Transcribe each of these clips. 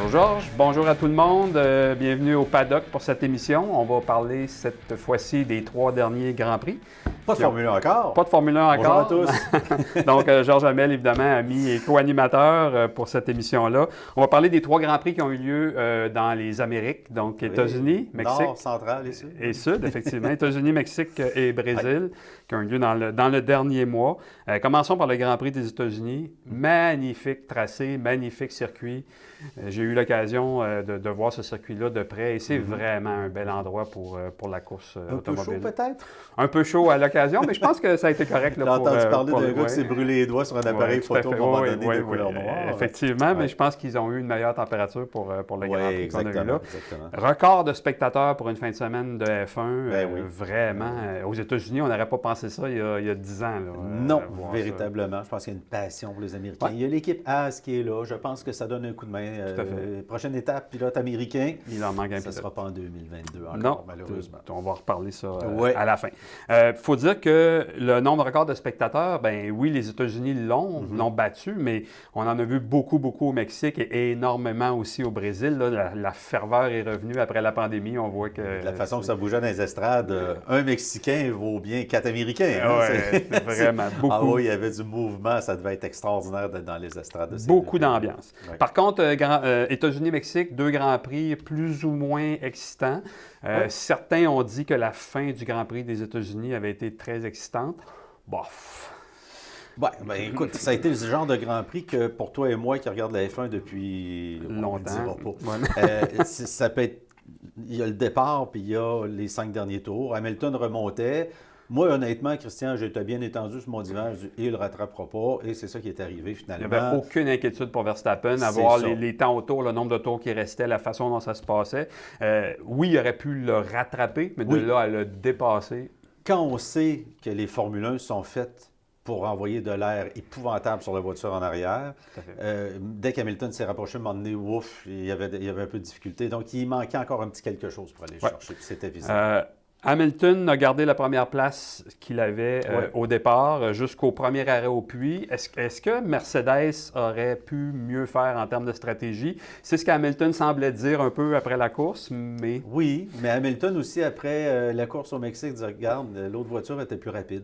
Bonjour Georges, bonjour à tout le monde, bienvenue au Paddock pour cette émission. On va parler cette fois-ci des 3 derniers Grands Prix. Pas de Formule 1 encore. Pas de Formule 1 encore. Bonjour à tous. Donc, Georges Hamel, évidemment, ami et co-animateur pour cette émission-là. On va parler des 3 Grands Prix qui ont eu lieu dans les Amériques, donc oui. États-Unis, Mexique. Nord, central et sud. Et sud, effectivement. États-Unis, Mexique et Brésil, qui ont eu lieu dans le dernier mois. Commençons par le Grand Prix des États-Unis. Magnifique tracé, magnifique circuit. J'ai eu l'occasion de voir ce circuit-là de près et c'est vraiment un bel endroit pour la course automobile. Un peu chaud peut-être? Un peu chaud à l'occasion, mais je pense que ça a été correct. J'ai entendu parler d'un gars qui s'est brûlé les doigts sur un appareil photo à un moment donné de couleur noire. Effectivement, mais je pense qu'ils ont eu une meilleure température pour le Grand Prix qu'on a eu là. Exactement. Record de spectateurs pour une fin de semaine de F1. Vraiment. Aux États-Unis, on n'aurait pas pensé ça il y a 10 ans. Là, non, véritablement. Je pense qu'il y a une passion pour les Américains. Il y a l'équipe Haas qui est là. Je pense que ça donne un coup de main. Tout à fait. Prochaine étape, pilote américain. Il en manque un pilote. Ça ne sera pas en 2022 encore, non, malheureusement. On va reparler ça à la fin. Il faut dire que le nombre de records de spectateurs, ben oui, les États-Unis l'ont battu, mais on en a vu beaucoup au Mexique et énormément aussi au Brésil. Là, la ferveur est revenue après la pandémie. On voit que... La façon que ça bougeait dans les estrades, un Mexicain vaut bien 4 Américains. Hein, vraiment, beaucoup. Ah oui, il y avait du mouvement. Ça devait être extraordinaire d'être dans les estrades de ces beaucoup d'ambiance. Ouais. Par contre, États-Unis-Mexique, 2 Grands Prix plus ou moins excitants. Certains ont dit que la fin du Grand Prix des États-Unis avait été très excitante. Bof. Écoute, ça a été le genre de Grand Prix que pour toi et moi qui regardent la F1 depuis longtemps, ça peut être... Il y a le départ, puis il y a les 5 derniers tours. Hamilton remontait. Moi, honnêtement, Christian, j'étais bien étendu sur mon divan. Il ne le rattrapera pas. Et c'est ça qui est arrivé finalement. Il n'y avait aucune inquiétude pour Verstappen à voir les temps autour, le nombre de tours qui restait, la façon dont ça se passait. Oui, il aurait pu le rattraper, mais de là à le dépasser. Quand on sait que les Formule 1 sont faites pour envoyer de l'air épouvantable sur la voiture en arrière. Dès qu'Hamilton s'est rapproché, à un moment donné, ouf, il y avait un peu de difficulté. Donc, il manquait encore un petit quelque chose pour aller chercher. C'était visible. Hamilton a gardé la première place qu'il avait au départ jusqu'au premier arrêt au puits. Est-ce que Mercedes aurait pu mieux faire en termes de stratégie? C'est ce qu'Hamilton semblait dire un peu après la course, mais... Oui, mais Hamilton aussi, après la course au Mexique, dit « Regarde, l'autre voiture était plus rapide. »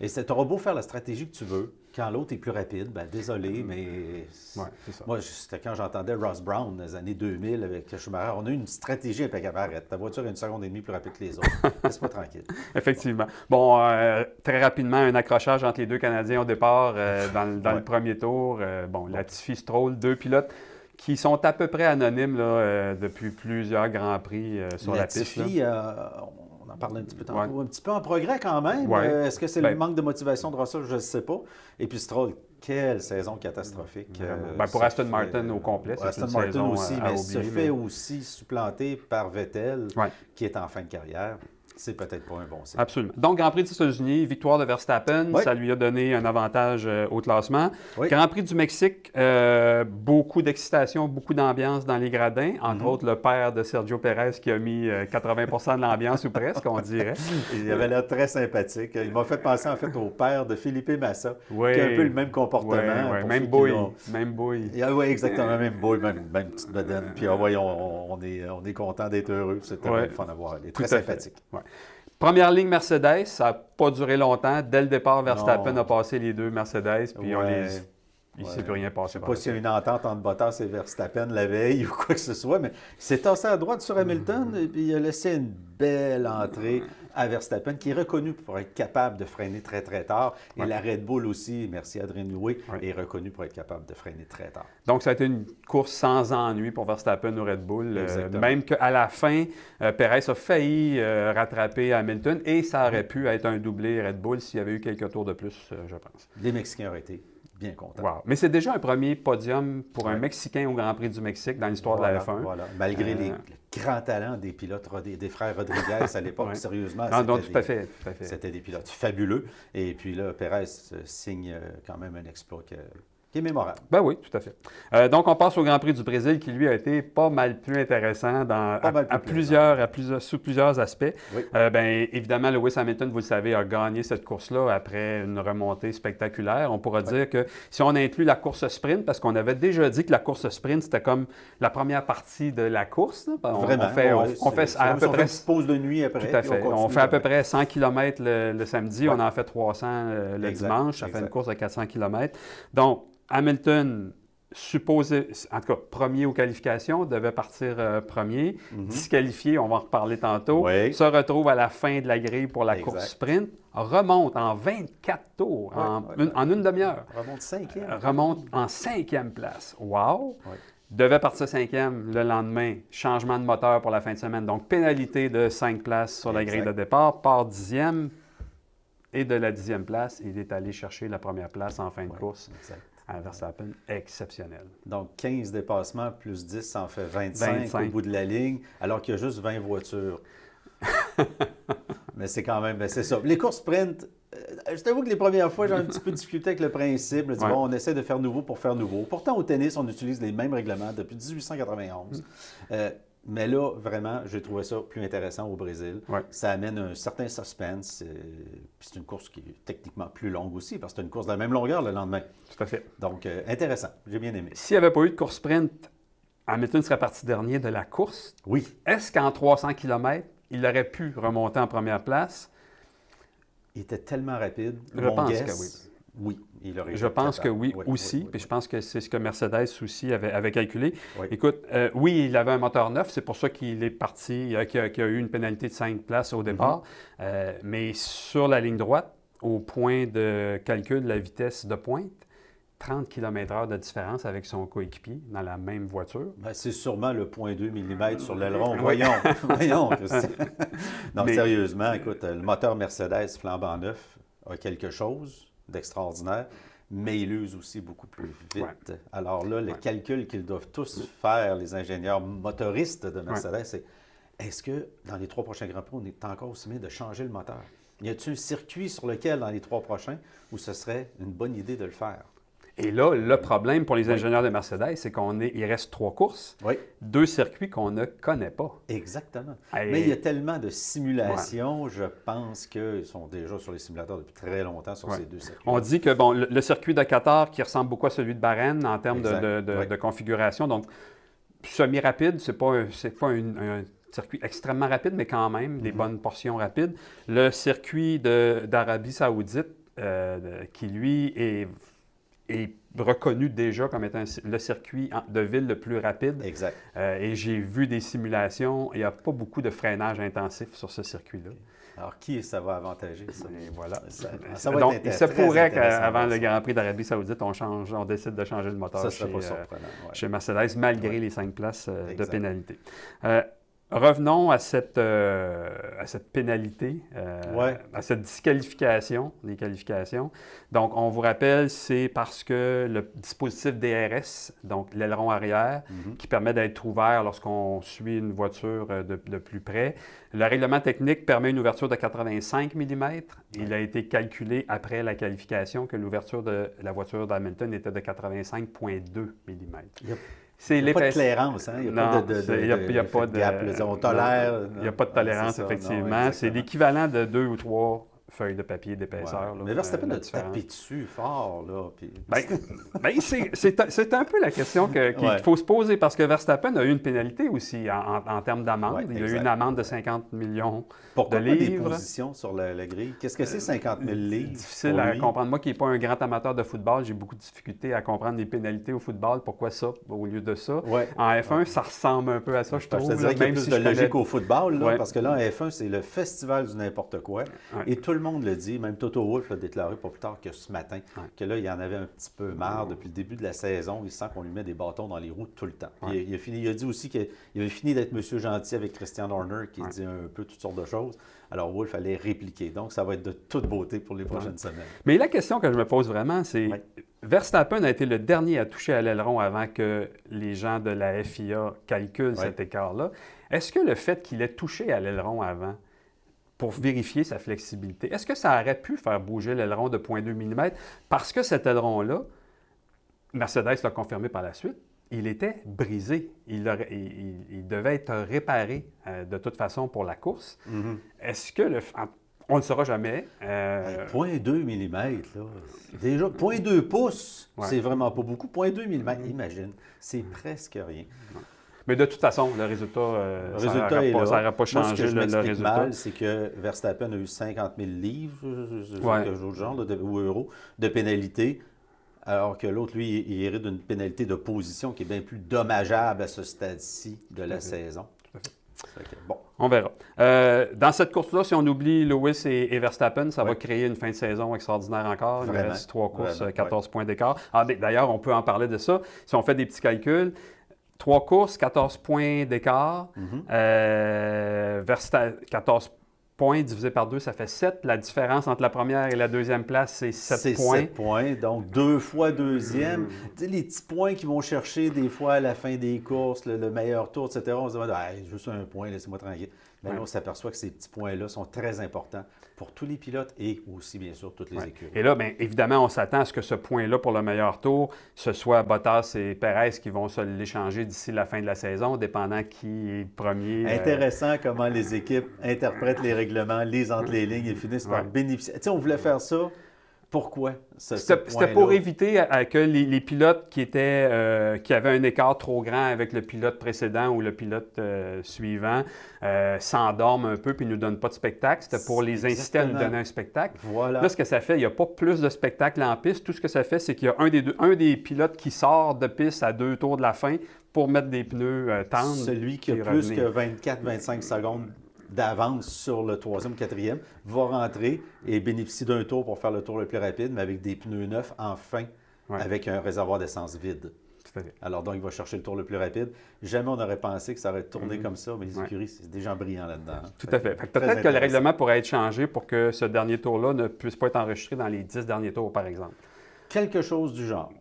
Et tu auras beau faire la stratégie que tu veux, quand l'autre est plus rapide, bien désolé, mais c'est ça. Moi, c'était quand j'entendais Ross Brown dans les années 2000 avec Schumacher, on a eu une stratégie impeccable. Arrête, ta voiture est 1,5 seconde plus rapide que les autres. Laisse-moi tranquille. Effectivement. Bon, très rapidement, un accrochage entre les 2 Canadiens au départ dans le premier tour. Latifi, Stroll, 2 pilotes qui sont à peu près anonymes là, depuis plusieurs Grands Prix sur la piste. Latifi, on en parlait un petit peu tantôt, un petit peu en progrès quand même. Est-ce que c'est le manque de motivation de Russell? Je ne sais pas. Et puis Stroll, quelle saison catastrophique. Pour Aston Martin au complet, c'est Aston Martin aussi, mais se fait aussi supplanter par Vettel, qui est en fin de carrière. C'est peut-être pas un bon signe. Absolument. Donc, Grand Prix des États-Unis, victoire de Verstappen, ça lui a donné un avantage au classement. Grand Prix du Mexique, beaucoup d'excitation, beaucoup d'ambiance dans les gradins. Entre autres, le père de Sergio Pérez qui a mis 80 de l'ambiance ou presque, on dirait. Il avait l'air très sympathique. Il m'a fait penser en fait au père de Felipe Massa, qui a un peu le même comportement. Même bouille. Oui, exactement, même bouille, même petite bedaine. Puis voyons, on est content d'être heureux. C'était le fun à voir. Il est très sympathique. Première ligne Mercedes, ça n'a pas duré longtemps. Dès le départ, Verstappen a passé les 2 Mercedes, puis il ne s'est plus rien passé. Je ne sais pas s'il y a une entente entre Bottas et Verstappen la veille ou quoi que ce soit, mais il s'est tassé à droite sur Hamilton et puis il a laissé une belle entrée à Verstappen, qui est reconnu pour être capable de freiner très, très tard. Et la Red Bull aussi, merci Adrien Newey, est reconnue pour être capable de freiner très tard. Donc, ça a été une course sans ennui pour Verstappen au Red Bull. Même qu'à la fin, Perez a failli rattraper Hamilton et ça aurait pu être un doublé Red Bull s'il y avait eu quelques tours de plus, je pense. Les Mexicains auraient été bien content. Wow. Mais c'est déjà un premier podium pour un Mexicain au Grand Prix du Mexique dans l'histoire de la F1. Malgré les grands talents des pilotes, des frères Rodriguez à l'époque, sérieusement. Tout à fait. C'était des pilotes fabuleux. Et puis là, Pérez signe quand même un exploit qui est mémorable. Ben oui, tout à fait. Donc, on passe au Grand Prix du Brésil qui, lui, a été pas mal plus intéressant sous plusieurs aspects. Oui. Ben, évidemment, Lewis Hamilton, vous le savez, a gagné cette course-là après une remontée spectaculaire. On pourra dire que si on inclut la course sprint, parce qu'on avait déjà dit que la course sprint, c'était comme la première partie de la course. Là. Vraiment. On fait à peu près... une petite pause de nuit après. Tout à fait. On fait à peu près 100 km le samedi. Ouais. On en fait 300 le dimanche. Ça fait une course de 400 km. Donc, Hamilton, en tout cas, premier aux qualifications, devait partir premier. Disqualifié, on va en reparler tantôt. Oui. Se retrouve à la fin de la grille pour la course sprint. Remonte en 24 tours, en une demi-heure. Remonte en 5e place. Wow! Oui. Devait partir 5e le lendemain. Changement de moteur pour la fin de semaine. Donc, pénalité de 5 places sur la grille de départ. Part 10e. Et de la 10e place, il est allé chercher la première place en fin de course. Exact. À Verstappen, exceptionnel. Donc, 15 dépassements plus 10, ça en fait 25 au bout de la ligne, alors qu'il y a juste 20 voitures. Mais c'est quand même, c'est ça. Les courses sprint, je t'avoue que les premières fois, j'ai un petit peu de difficulté avec le principe. Bon, on essaie de faire nouveau pour faire nouveau. Pourtant, au tennis, on utilise les mêmes règlements depuis 1891. Mais là, vraiment, j'ai trouvé ça plus intéressant au Brésil. Ouais. Ça amène un certain suspense. Puis c'est une course qui est techniquement plus longue aussi, parce que c'est une course de la même longueur le lendemain. Tout à fait. Donc, intéressant. J'ai bien aimé. S'il n'y avait pas eu de course sprint, Hamilton serait parti dernier de la course. Oui. Est-ce qu'en 300 km, il aurait pu remonter en première place? Il était tellement rapide. Je pense que oui. Oui, il aurait été Je pense que oui, aussi. Oui, puis je pense que c'est ce que Mercedes aussi avait calculé. Oui. Écoute, oui, il avait un moteur neuf. C'est pour ça qu'il est parti, qu'il a eu une pénalité de 5 places au départ. Mais sur la ligne droite, au point de calcul de la vitesse de pointe, 30 km/h de différence avec son coéquipier dans la même voiture. Bien, c'est sûrement le 0,2 mm sur l'aileron. Voyons, Christian. Non, mais sérieusement, écoute, le moteur Mercedes flambant neuf a quelque chose d'extraordinaire, mais il use aussi beaucoup plus vite. Ouais. Alors là, le calcul qu'ils doivent tous faire, les ingénieurs motoristes de Mercedes, c'est est-ce que dans les 3 prochains Grands Prix, on est encore aussi bien de changer le moteur? Y a-t-il un circuit sur lequel, dans les 3 prochains, où ce serait une bonne idée de le faire? Et là, le problème pour les ingénieurs de Mercedes, c'est il reste 3 courses, 2 circuits qu'on ne connaît pas. Exactement. Mais il y a tellement de simulations, je pense qu'ils sont déjà sur les simulateurs depuis très longtemps sur ces 2 circuits. On dit que bon, le circuit de Qatar, qui ressemble beaucoup à celui de Bahreïn en termes de configuration, donc semi-rapide, c'est pas un circuit extrêmement rapide, mais quand même des bonnes portions rapides. Le circuit d'Arabie Saoudite, qui lui est reconnu déjà comme étant le circuit de ville le plus rapide. Exact. Et j'ai vu des simulations. Il n'y a pas beaucoup de freinage intensif sur ce circuit-là. Alors, qui ça va avantager, ça? Et voilà. Ça va donc, être il se pourrait qu'avant le Grand Prix d'Arabie Saoudite, on décide de changer le moteur chez Mercedes, malgré les 5 places de pénalité. Revenons à cette pénalité, à cette disqualification des qualifications. Donc, on vous rappelle, c'est parce que le dispositif DRS, donc l'aileron arrière, qui permet d'être ouvert lorsqu'on suit une voiture de plus près. Le règlement technique permet une ouverture de 85 mm. Il a été calculé après la qualification que l'ouverture de la voiture d'Hamilton était de 85,2 mm. Il n'y a pas de clairance, hein? Il n'y a pas de gap. On tolère. Il n'y a pas de tolérance, effectivement. C'est l'équivalent de 2 ou 3 feuilles de papier d'épaisseur. Mais Verstappen a tapé dessus fort, là. Puis... c'est un peu la question qu'il faut se poser, parce que Verstappen a eu une pénalité aussi en termes d'amende. Il a eu une amende de 50 millions de livres. Pourquoi des positions sur la grille? Qu'est-ce que c'est 50 000 livres? Difficile à comprendre. Moi qui n'ai pas un grand amateur de football, j'ai beaucoup de difficulté à comprendre les pénalités au football. Pourquoi ça au lieu de ça? En F1, ça ressemble un peu à ça, je trouve. Je te dirais qu'il y a plus de logique au football, là, parce que là, en F1, c'est le festival du n'importe quoi. Et tout le monde le dit, même Toto Wolff l'a déclaré pas plus tard que ce matin, que là, il en avait un petit peu marre depuis le début de la saison. Il sent qu'on lui met des bâtons dans les roues tout le temps. Il a dit aussi qu'il avait fini d'être Monsieur Gentil avec Christian Horner, qui dit un peu toutes sortes de choses. Alors, Wolff allait répliquer. Donc, ça va être de toute beauté pour les prochaines semaines. Mais la question que je me pose vraiment, c'est Verstappen a été le dernier à toucher à l'aileron avant que les gens de la FIA calculent cet écart-là. Est-ce que le fait qu'il ait touché à l'aileron avant, pour vérifier sa flexibilité, est-ce que ça aurait pu faire bouger l'aileron de 0,2 mm? Parce que cet aileron-là Mercedes l'a confirmé par la suite, il était brisé. Il devait être réparé de toute façon pour la course. Mhm. Est-ce que on ne le saura jamais. 0,2 mm, là. Déjà, 0,2 pouces, Ouais. c'est vraiment pas beaucoup. 0,2 mm, imagine, c'est presque rien. Mais de toute façon, le résultat, Le résultat est là. ça n'aurait pas Moi, ce changé que je le m'explique résultat. mal, c'est que Verstappen a eu 50 000 livres, Ouais. quelque chose de genre, ou euros, de pénalité, alors que l'autre, lui, il hérite d'une pénalité de position qui est bien plus dommageable à ce stade-ci de la saison. Fait que, bon. On verra. Dans cette course-là, si on oublie Lewis et Verstappen, ça va créer une fin de saison extraordinaire encore. Il Vraiment. reste 3 courses, Vraiment, 14 points d'écart. Ah, d'ailleurs, on peut en parler de ça. Si on fait des petits calculs, 3 courses, 14 points d'écart. 14 points divisé par 2, ça fait 7. La différence entre la première et la deuxième place, c'est 7 points. 7 points, donc 2 fois deuxième. Tu sais, les petits points qu'ils vont chercher des fois à la fin des courses, le meilleur tour, etc. On se demande, hey, juste un point, laissez-moi tranquille. Mais là, on s'aperçoit que ces petits points-là sont très importants pour tous les pilotes et aussi, bien sûr, toutes les écuries. Et là, bien, évidemment, on s'attend à ce que ce point-là pour le meilleur tour, ce soit Bottas et Perez qui vont se l'échanger d'ici la fin de la saison, dépendant qui est premier. Intéressant comment les équipes interprètent les règlements, lisent entre les lignes et finissent par bénéficier. Tu sais, on voulait faire ça. Pourquoi? C'était pour éviter que les pilotes qui avaient un écart trop grand avec le pilote précédent ou le pilote suivant s'endorment un peu puis ne nous donnent pas de spectacle. C'était pour les inciter à nous donner un spectacle. Voilà. Là, ce que ça fait, il n'y a pas plus de spectacle en piste. Tout ce que ça fait, c'est qu'il y a un des pilotes qui sort de piste à 2 tours de la fin pour mettre des pneus tendres. Celui qui a plus que 24-25 secondes d'avance sur le troisième, quatrième, va rentrer et bénéficier d'un tour pour faire le tour le plus rapide, mais avec des pneus neufs, enfin, avec un réservoir d'essence vide. Tout à fait. Alors donc, il va chercher le tour le plus rapide. Jamais on n'aurait pensé que ça aurait tourné comme ça, mais les écuries, c'est des gens brillants là-dedans. Tout à fait. Peut-être que le règlement pourrait être changé pour que ce dernier tour-là ne puisse pas être enregistré dans les 10 derniers tours, par exemple. Quelque chose du genre.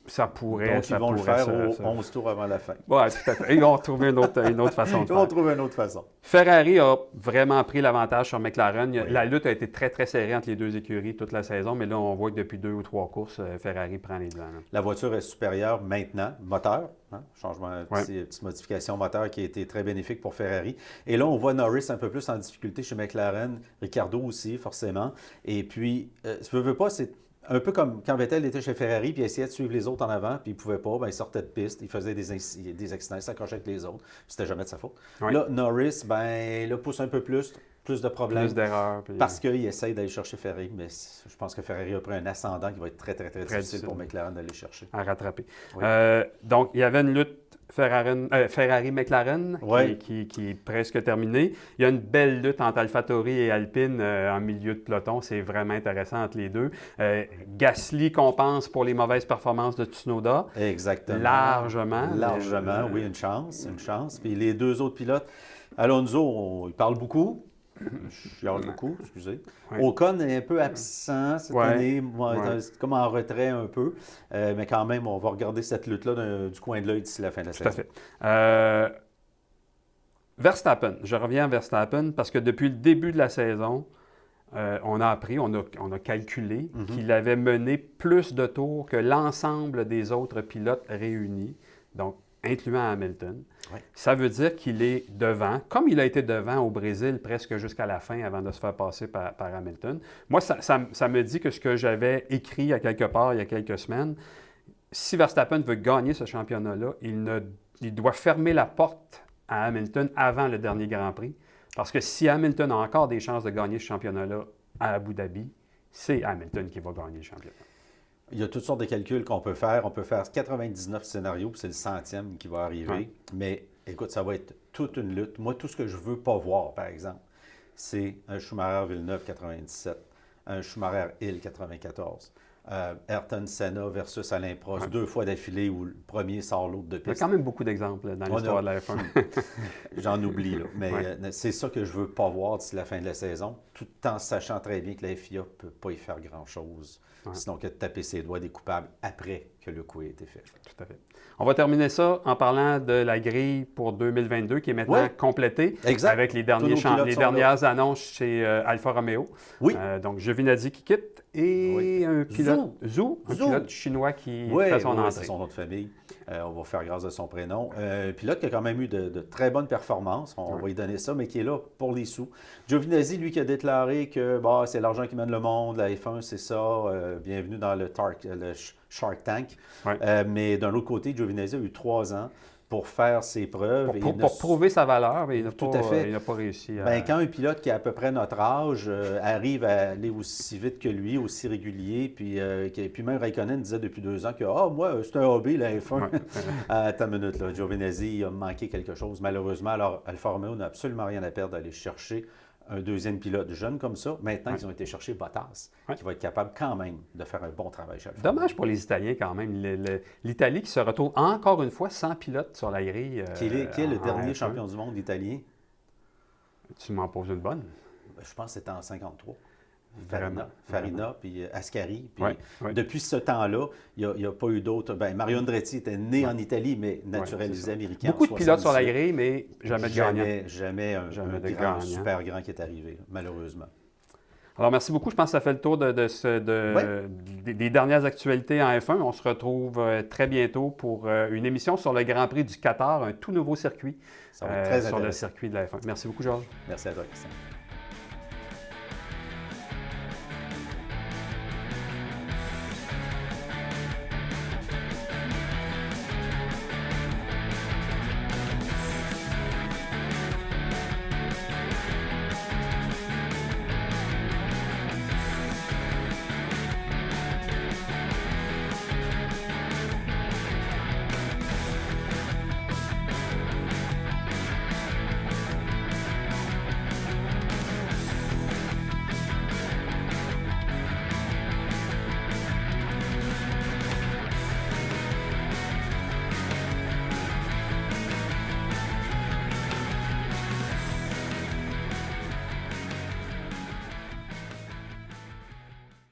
Ça pourrait. Donc, ils vont le faire aux 11 tours avant la fin. Oui, tout à fait. Ils vont trouver une autre façon de faire. Ils vont trouver une autre façon. Ferrari a vraiment pris l'avantage sur McLaren. La lutte a été très, très serrée entre les deux écuries toute la saison, mais là, on voit que depuis 2 ou 3 courses, Ferrari prend les devants. La voiture est supérieure maintenant, moteur. Changement, petite modification moteur qui a été très bénéfique pour Ferrari. Et là, on voit Norris un peu plus en difficulté chez McLaren, Ricciardo aussi, forcément. Et puis, si tu veux pas, c'est un peu comme quand Vettel était chez Ferrari, puis il essayait de suivre les autres en avant, puis il ne pouvait pas, bien, il sortait de piste, il faisait des accidents, il s'accrochait avec les autres, puis c'était jamais de sa faute. Oui. Là, Norris, ben, là, pousse un peu plus de problèmes. Plus d'erreurs. Puis... Parce qu'il essaye d'aller chercher Ferrari, mais je pense que Ferrari a pris un ascendant qui va être très, très, très difficile pour McLaren d'aller chercher. À rattraper. Oui. Donc, il y avait une lutte Ferrari-McLaren qui est presque terminée. Il y a une belle lutte entre AlphaTauri et Alpine en milieu de peloton. C'est vraiment intéressant entre les deux. Gasly compense pour les mauvaises performances de Tsunoda. Exactement. Largement. Largement, oui, une chance. Puis les deux autres pilotes, Alonso, il parle beaucoup. Je chiale beaucoup, excusez. Oui. Ocon est un peu absent cette année, c'est comme en retrait un peu. Mais quand même, on va regarder cette lutte-là du coin de l'œil d'ici la fin de la saison. Tout à fait. Verstappen, je reviens à Verstappen parce que depuis le début de la saison, on a appris, on a calculé qu'il avait mené plus de tours que l'ensemble des autres pilotes réunis, donc incluant Hamilton. Oui. Ça veut dire qu'il est devant, comme il a été devant au Brésil presque jusqu'à la fin avant de se faire passer par Hamilton. Moi, ça me dit que ce que j'avais écrit à quelque part il y a quelques semaines, si Verstappen veut gagner ce championnat-là, il doit fermer la porte à Hamilton avant le dernier Grand Prix. Parce que si Hamilton a encore des chances de gagner ce championnat-là à Abu Dhabi, c'est Hamilton qui va gagner le championnat. Il y a toutes sortes de calculs qu'on peut faire. On peut faire 99 scénarios, puis c'est le 100e qui va arriver. Ouais. Mais écoute, ça va être toute une lutte. Moi, tout ce que je ne veux pas voir, par exemple, c'est un Schumacher-Villeneuve 97, un Schumacher-Hill 94, Ayrton Senna versus Alain Prost, 2 fois d'affilée où le premier sort l'autre de piste. Il y a quand même beaucoup d'exemples dans l'histoire de la F1. J'en oublie, là. Mais c'est ça que je ne veux pas voir d'ici la fin de la saison, tout en sachant très bien que la FIA ne peut pas y faire grand-chose. Sinon que de taper ses doigts des coupables après que le coup ait été fait. Tout à fait. On va terminer ça en parlant de la grille pour 2022 qui est maintenant complétée avec les dernières annonces chez Alfa Romeo. Oui. Donc, Giovinazzi qui quitte et un pilote, pilote chinois qui fait son entrée. C'est son nom de famille. On va faire grâce à son prénom. Un pilote qui a quand même eu de très bonnes performances. On va lui donner ça, mais qui est là pour les sous. Giovinazzi, lui, qui a déclaré que c'est l'argent qui mène le monde, la F1, c'est ça. Bienvenue dans le Shark Tank. Ouais. Mais d'un autre côté, Giovinazzi a eu 3 ans pour faire ses preuves. Pour prouver sa valeur, mais il n'a pas réussi à... Quand un pilote qui a à peu près notre âge arrive à aller aussi vite que lui, aussi régulier, puis même Raikkonen disait depuis 2 ans que moi, c'est un hobby, la F1. Ouais. Attends une minute, là, Giovinazzi il a manqué quelque chose, malheureusement. Alors, Alfa Romeo n'a absolument rien à perdre d'aller chercher un deuxième pilote jeune comme ça. Maintenant, ils ont été chercher Bottas, qui va être capable quand même de faire un bon travail chez Alfa Romeo. Dommage pour les Italiens quand même. L'Italie qui se retrouve encore une fois sans pilote sur la grille. Qui est le dernier champion du monde italien? Tu m'en poses une bonne. Je pense que c'était en 53. Farina, puis Ascari. Puis ouais. Depuis ce temps-là, il n'y a pas eu d'autres. Mario Andretti était né en Italie, mais naturalisé américain. Beaucoup de pilotes sur la grille, mais jamais de gagnant. Jamais un super grand qui est arrivé, malheureusement. Alors, merci beaucoup. Je pense que ça fait le tour des dernières actualités en F1. On se retrouve très bientôt pour une émission sur le Grand Prix du Qatar, un tout nouveau circuit ça va être très sur le circuit de la F1. Merci beaucoup, Georges. Merci à toi, Christian.